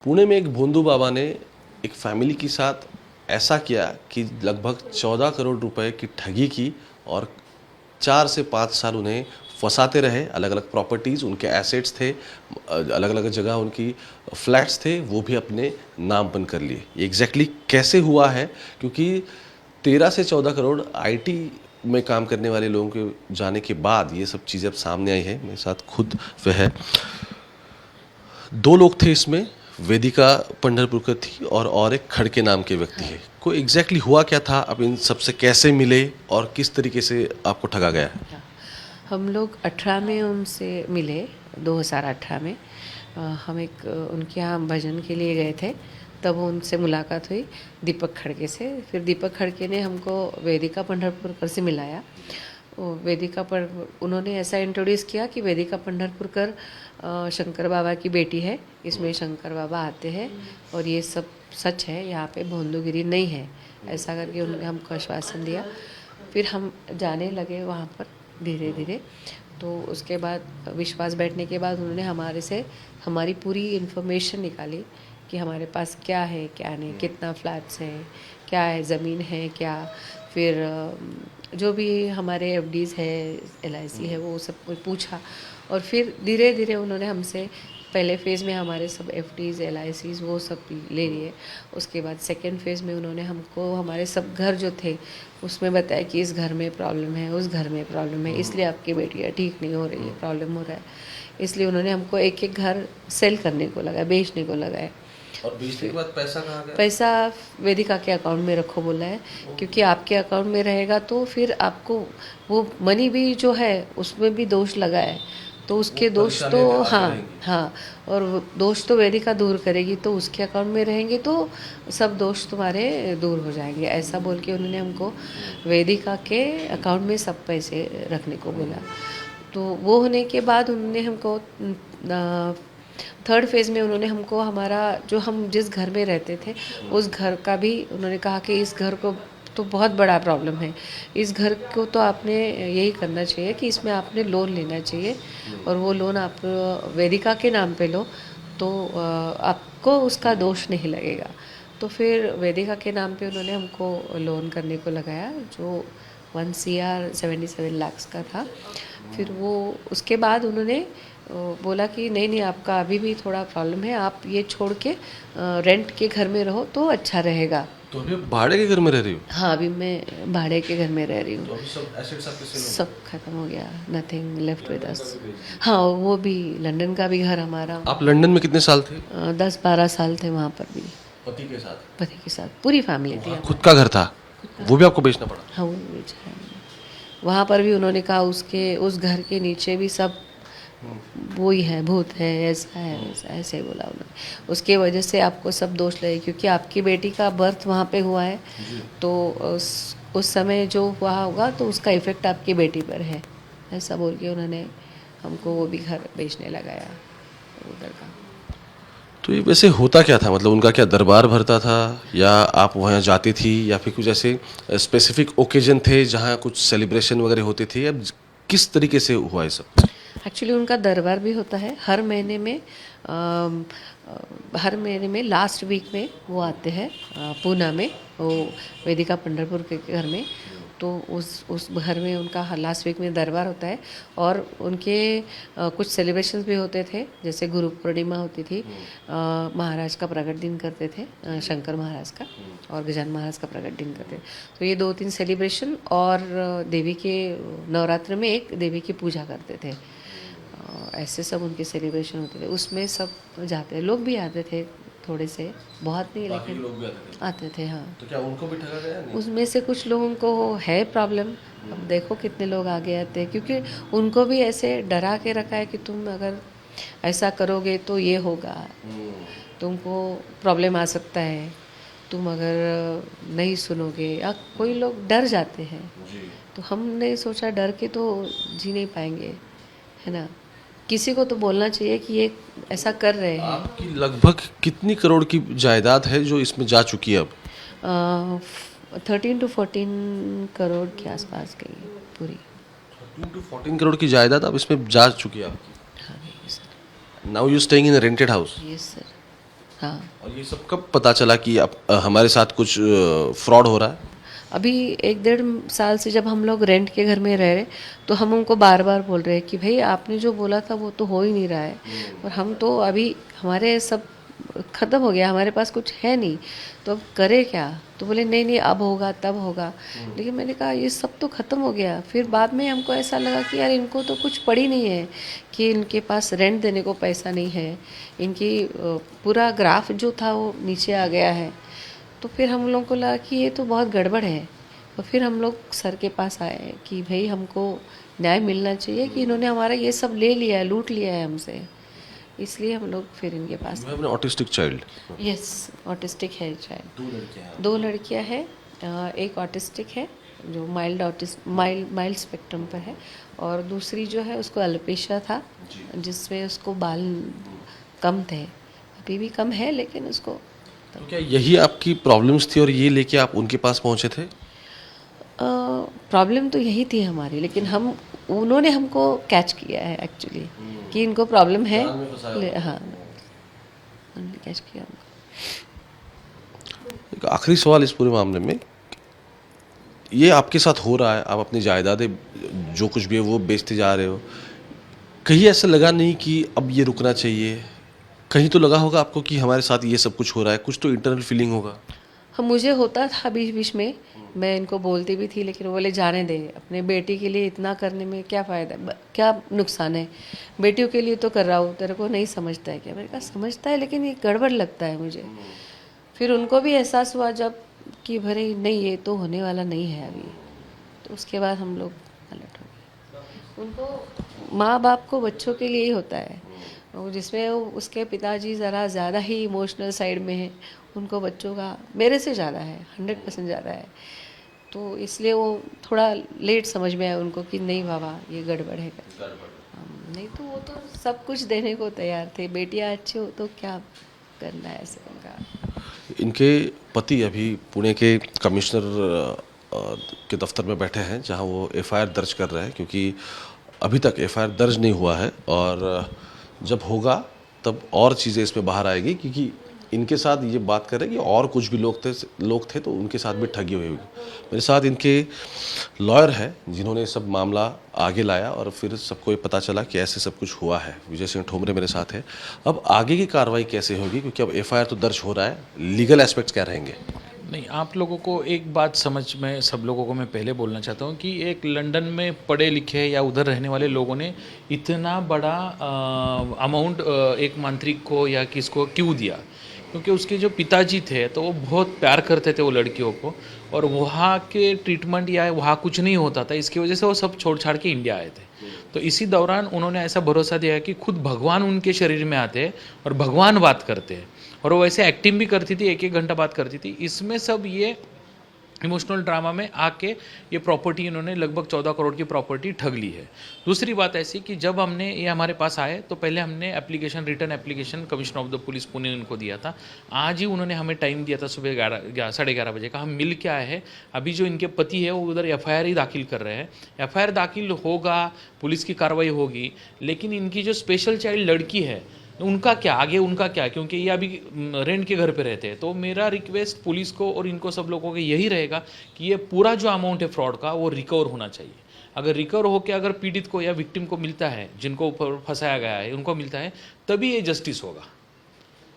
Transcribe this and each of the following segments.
पुणे में एक भोंदू बाबा ने एक फैमिली के साथ ऐसा किया कि लगभग 14 करोड़ रुपए की ठगी की और 4 से 5 साल उन्हें फंसाते रहे। अलग अलग प्रॉपर्टीज़, उनके एसेट्स थे, अलग अलग जगह उनकी फ्लैट्स थे, वो भी अपने नाम बंद कर लिए। ये एग्जैक्टली कैसे हुआ है? क्योंकि 13 से 14 करोड़ आईटी में काम करने वाले लोगों के जाने के बाद ये सब चीज़ें अब सामने आई है। मेरे साथ खुद वह है, दो लोग थे इसमें, वेदिका पंढरपुरकर थी और एक खड़के नाम के व्यक्ति है। को एग्जैक्टली हुआ क्या था? आप इन सबसे कैसे मिले और किस तरीके से आपको ठगा गया है? हम लोग 18 में उनसे मिले, 2018 में। हम एक उनके यहाँ भजन के लिए गए थे, तब उनसे मुलाकात हुई दीपक खड़के से। फिर दीपक खड़के ने हमको वेदिका पंढरपुरकर से मिलाया। वेदिका पर उन्होंने ऐसा इंट्रोड्यूस किया कि वेदिका पंढरपुरकर शंकर बाबा की बेटी है, इसमें शंकर बाबा आते हैं और ये सब सच है, यहाँ पे भोंदूगिरी नहीं है, ऐसा करके उन्होंने हमको आश्वासन दिया। फिर हम जाने लगे वहाँ पर धीरे धीरे। तो उसके बाद विश्वास बैठने के बाद उन्होंने हमारे से हमारी पूरी इन्फॉर्मेशन निकाली कि हमारे पास क्या है क्या नहीं, कितना फ्लैट्स है, क्या है, ज़मीन है क्या, फिर जो भी हमारे एफडीज़ है, एलआईसी है, वो सब कुछ पूछा। और फिर धीरे धीरे उन्होंने हमसे पहले फ़ेज़ में हमारे सब एफडीज़, एलआईसीज़ वो सब ले लिए। उसके बाद सेकेंड फ़ेज़ में उन्होंने हमको हमारे सब घर जो थे उसमें बताया कि इस घर में प्रॉब्लम है, उस घर में प्रॉब्लम है, इसलिए आपकी बेटियाँ ठीक नहीं हो रही है, प्रॉब्लम हो रहा है। इसलिए उन्होंने हमको एक एक घर सेल करने को लगाया, बेचने को लगाया। और बेचने के बाद पैसा कहाँ गया? पैसा वेदिका के अकाउंट में रखो बोला है, क्योंकि आपके अकाउंट में रहेगा तो फिर आपको वो मनी भी जो है उसमें भी दोष लगा है, तो उसके दोष तो हाँ, और वो दोष तो वेदिका दूर करेगी, तो उसके अकाउंट में रहेंगे तो सब दोष तुम्हारे दूर हो जाएंगे, ऐसा बोल के उन्होंने हमको वेदिका के अकाउंट में सब पैसे रखने को बोला। तो वो होने के बाद उन्होंने हमको थर्ड फेज़ में उन्होंने हमको हमारा जो हम जिस घर में रहते थे उस घर का भी उन्होंने कहा कि इस घर को तो बहुत बड़ा प्रॉब्लम है, इस घर को तो आपने यही करना चाहिए कि इसमें आपने लोन लेना चाहिए, और वो लोन आप वेदिका के नाम पे लो तो आपको उसका दोष नहीं लगेगा। तो फिर वेदिका के नाम पे उन्होंने हमको लोन करने को लगाया, जो 1 CR 77 lakhs का था। फिर वो उसके बाद उन्होंने बोला कि नहीं नहीं, आपका अभी भी थोड़ा प्रॉब्लम है, आप ये छोड़ के रेंट के घर में रहो तो अच्छा रहेगा। तो अभी भाड़े के घर में रह रही हो? हाँ, अभी मैं भाड़े के घर में रह रही हूँ। तो अभी सब एसेट्स आपके सेल हो गए? सब खत्म हो गया, नथिंग लेफ्ट विद अस। हाँ, वो भी लंदन का भी घर हमारा। आप लंदन में कितने साल थे? 10-12 साल थे वहाँ पर भी, पति के साथ? पति के साथ पूरी फैमिली थी। खुद का घर था, वो भी आपको बेचना पड़ा? हाँ, वो भी बेचा है। वहाँ पर भी उन्होंने कहा उसके उस घर के नीचे भी सब वो ही है, भूत है, ऐसा है वैसा, ऐसे ही बोला उन्होंने। उसके वजह से आपको सब दोष लगे, क्योंकि आपकी बेटी का बर्थ वहाँ पे हुआ है, तो उस समय जो हुआ होगा तो उसका इफ़ेक्ट आपकी बेटी पर है, ऐसा बोल के उन्होंने हमको वो भी घर बेचने लगाया उधर का। तो ये वैसे होता क्या था? मतलब उनका क्या दरबार भरता था, या आप वहाँ जाती थी, या फिर कुछ ऐसे स्पेसिफिक ओकेजन थे जहाँ कुछ सेलिब्रेशन वगैरह होते थे, या किस तरीके से हुआ ये सब? एक्चुअली उनका दरबार भी होता है हर महीने में। हर महीने में लास्ट वीक में वो आते हैं पूना में, वो वेदिका पंढरपुर के घर में। तो उस घर में उनका लास्ट वीक में दरबार होता है, और उनके कुछ सेलिब्रेशंस भी होते थे, जैसे गुरु पूर्णिमा होती थी, महाराज का प्रगट दिन करते थे, शंकर महाराज का, और गजानन महाराज का प्रगट दिन करते थे। तो ये 2-3 सेलिब्रेशन, और देवी के नवरात्र में एक देवी की पूजा करते थे। ऐसे सब उनके सेलिब्रेशन होते थे, उसमें सब जाते थे, लोग भी आते थे थोड़े से, बहुत नहीं लेकिन लोग भी आते थे। हाँ, तो क्या उनको भी ठगा गया? नहीं? उसमें से कुछ लोगों को है प्रॉब्लम। अब देखो कितने लोग आगे आते हैं, क्योंकि उनको भी ऐसे डरा के रखा है कि तुम अगर ऐसा करोगे तो ये होगा, तुमको प्रॉब्लम आ सकता है, तुम अगर नहीं सुनोगे, या कोई लोग डर जाते हैं। तो हमने सोचा डर के तो जी नहीं पाएंगे, है ना, किसी को तो बोलना चाहिए कि ये ऐसा कर रहे हैं। आपकी लगभग कितनी करोड़ की जायदाद है जो इसमें जा चुकी है अब? 13 to 14 करोड़ के आसपास की पूरी। 13 to 14 करोड़ की जायदाद अब इसमें जा चुकी है आपकी। हाँ, sir. Now you staying in a rented house? Yes sir. हाँ। और ये सब कब पता चला कि अब हमारे साथ कुछ फ्रॉड हो रहा है? अभी 1 डेढ़ साल से जब हम लोग रेंट के घर में रह रहे, तो हम उनको बार बार बोल रहे हैं कि भाई आपने जो बोला था वो तो हो ही नहीं रहा है, और हम तो अभी हमारे सब ख़त्म हो गया, हमारे पास कुछ है नहीं, तो अब करें क्या? तो बोले नहीं नहीं अब होगा तब होगा। लेकिन मैंने कहा ये सब तो ख़त्म हो गया। फिर बाद में हमको ऐसा लगा कि यार इनको तो कुछ पड़ी नहीं है कि इनके पास रेंट देने को पैसा नहीं है, इनकी पूरा ग्राफ जो था वो नीचे आ गया है। तो फिर हम लोगों को लगा कि ये तो बहुत गड़बड़ है। तो फिर हम लोग सर के पास आए कि भाई हमको न्याय मिलना चाहिए कि इन्होंने हमारा ये सब ले लिया है, लूट लिया है हमसे। इसलिए हम लोग फिर इनके पास। मैं अपने ऑटिस्टिक चाइल्ड। यस, ऑटिस्टिक है चाइल्ड। 2 लड़कियां हैं। 2 लड़कियां हैं। एक ऑटिस्टिक है जो माइल्ड स्पेक्ट्रम पर है, और दूसरी जो है उसको एलोपेशिया था, जिसमें उसको बाल कम थे। अभी भी कम है लेकिन उसको। तो क्या यही आपकी प्रॉब्लम्स थी और ये लेके आप उनके पास पहुंचे थे? प्रॉब्लम तो यही थी हमारी, लेकिन उन्होंने हमको कैच किया है एक्चुअली कि इनको प्रॉब्लम है। जाल में फंसाया होगा। हाँ, उन्होंने कैच किया हमको। एक आखिरी सवाल इस पूरे मामले में, ये आपके साथ हो रहा है, आप अपनी जायदादें जो कुछ भी है वो बेचते जा रहे हो, कहीं ऐसा लगा नहीं कि अब ये रुकना चाहिए? कहीं तो लगा होगा आपको कि हमारे साथ ये सब कुछ हो रहा है, कुछ तो इंटरनल फीलिंग होगा? हम मुझे होता था बीच बीच में, मैं इनको बोलती भी थी, लेकिन वो बोले जाने दे, अपने बेटी के लिए इतना करने में क्या फ़ायदा, क्या नुकसान है, बेटियों के लिए तो कर रहा हूँ, तेरे को नहीं समझता है क्या? मैंने कहा समझता है लेकिन ये गड़बड़ लगता है मुझे। फिर उनको भी एहसास हुआ जब कि भरे नहीं ये तो होने वाला नहीं है अभी, तो उसके बाद हम लोग अलर्ट हो गए। उनको माँ बाप को बच्चों के लिए ही होता है, और जिसमें उसके पिताजी ज़रा ज़्यादा ही इमोशनल साइड में है, उनको बच्चों का मेरे से ज़्यादा है, 100% ज़्यादा है। तो इसलिए वो थोड़ा लेट समझ में आया उनको कि नहीं बाबा ये गड़बड़ है। नहीं तो वो तो सब कुछ देने को तैयार थे, बेटियाँ अच्छी हो तो क्या करना है ऐसे उनका। इनके पति अभी पुणे के कमिश्नर के दफ्तर में बैठे हैं, जहां वो एफआईआर दर्ज कर रहे हैं, क्योंकि अभी तक एफआईआर दर्ज नहीं हुआ है, और जब होगा तब और चीज़ें इसमें बाहर आएगी, क्योंकि इनके साथ ये बात कर रहे हैं कि और कुछ भी लोग थे तो उनके साथ भी ठगी हुई होगी। मेरे साथ इनके लॉयर हैं जिन्होंने सब मामला आगे लाया और फिर सबको ये पता चला कि ऐसे सब कुछ हुआ है। विजय सिंह ठोमरे मेरे साथ है। अब आगे की कार्रवाई कैसे होगी, क्योंकि अब एफआईआर तो दर्ज हो रहा है, लीगल एस्पेक्ट्स क्या रहेंगे? नहीं, आप लोगों को एक बात समझ में, सब लोगों को मैं पहले बोलना चाहता हूँ कि एक लंदन में पढ़े लिखे या उधर रहने वाले लोगों ने इतना बड़ा अमाउंट एक मांत्रिक को या किसको क्यों दिया, क्योंकि उसके जो पिताजी थे तो वो बहुत प्यार करते थे वो लड़कियों को, और वहाँ के ट्रीटमेंट या वहाँ कुछ नहीं होता था, इसकी वजह से वो सब छोड़ छाड़ के इंडिया आए थे। तो इसी दौरान उन्होंने ऐसा भरोसा दिया कि खुद भगवान उनके शरीर में आते हैं और भगवान बात करते हैं, और वो वैसे एक्टिंग भी करती थी, 1-1 घंटा बात करती थी। इसमें सब ये इमोशनल ड्रामा में आके ये प्रॉपर्टी, इन्होंने लगभग 14 करोड़ की प्रॉपर्टी ठग ली है। दूसरी बात ऐसी कि जब हमने ये हमारे पास आए तो पहले हमने application, return application commissioner of the police Pune उनको दिया था। आज ही उन्होंने हमें टाइम दिया था सुबह 11:30 बजे का, हम मिल के आए हैं। अभी जो इनके पति है वो उधर एफआईआर ही दाखिल कर रहे हैं। एफआईआर दाखिल होगा, पुलिस की कार्रवाई होगी, लेकिन इनकी जो स्पेशल चाइल्ड लड़की है उनका क्या, आगे उनका क्या, क्योंकि ये अभी रेंट के घर पे रहते हैं। तो मेरा रिक्वेस्ट पुलिस को और इनको सब लोगों को यही रहेगा कि ये पूरा जो अमाउंट है फ्रॉड का वो रिकवर होना चाहिए। अगर रिकवर होकर अगर पीड़ित को या विक्टिम को मिलता है, जिनको ऊपर फंसाया गया है उनको मिलता है, तभी ये जस्टिस होगा।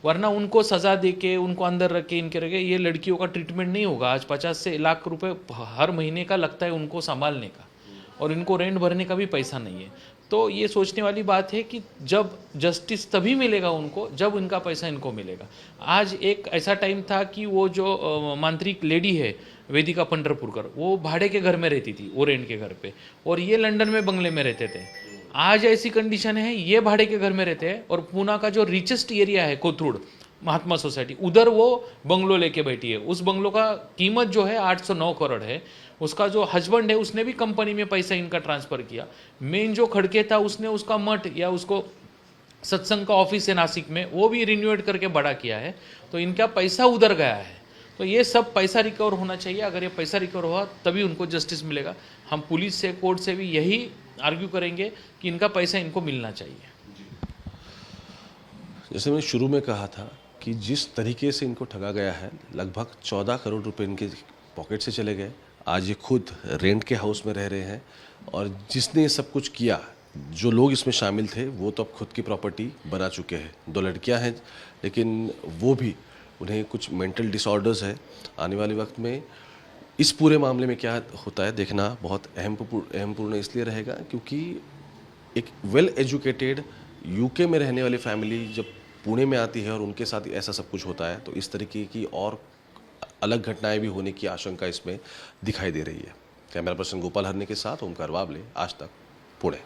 वरना उनको सज़ा दे के, उनको अंदर रख के, इनके रखे, ये लड़कियों का ट्रीटमेंट नहीं होगा। आज 50 से लाख रुपए हर महीने का लगता है उनको संभालने का, और इनको रेंट भरने का भी पैसा नहीं है। तो ये सोचने वाली बात है कि जब जस्टिस तभी मिलेगा उनको जब इनका पैसा इनको मिलेगा। आज एक ऐसा टाइम था कि वो जो मांत्रिक लेडी है वेदिका पंढरपुरकर, वो भाड़े के घर में रहती थी, वो रेंट के घर पे, और ये लंदन में बंगले में रहते थे। आज ऐसी कंडीशन है, ये भाड़े के घर में रहते हैं, और पूना का जो रिचेस्ट एरिया है कोथरूड महात्मा सोसाइटी, उधर वो बंगलो लेके बैठी है। उस बंगलो का कीमत जो है 809 करोड़ है। उसका जो हस्बैंड है उसने भी कंपनी में पैसा इनका ट्रांसफ़र किया। मेन जो खड़के था उसने उसका मठ या उसको सत्संग का ऑफिस है नासिक में, वो भी रिन्यूएट करके बड़ा किया है। तो इनका पैसा उधर गया है। तो ये सब पैसा रिकवर होना चाहिए। अगर ये पैसा रिकवर हुआ तभी उनको जस्टिस मिलेगा। हम पुलिस से, कोर्ट से भी यही आर्ग्यू करेंगे कि इनका पैसा इनको मिलना चाहिए। जैसे मैंने शुरू में कहा था कि जिस तरीके से इनको ठगा गया है, लगभग 14 करोड़ रुपए इनके पॉकेट से चले गए। आज ये खुद रेंट के हाउस में रह रहे हैं और जिसने ये सब कुछ किया, जो लोग इसमें शामिल थे, वो तो अब खुद की प्रॉपर्टी बना चुके हैं। 2 लड़कियां हैं, लेकिन वो भी, उन्हें कुछ मेंटल डिसऑर्डर्स है। आने वाले वक्त में इस पूरे मामले में क्या होता है देखना बहुत अहमपूर्ण इसलिए रहेगा क्योंकि एक वेल एजुकेटेड यूके में रहने वाली फैमिली जब पुणे में आती है और उनके साथ ऐसा सब कुछ होता है, तो इस तरीके की और अलग घटनाएं भी होने की आशंका इसमें दिखाई दे रही है। कैमरा पर्सन गोपाल हरने के साथ ओमकार वाबले, आज तक, पुणे।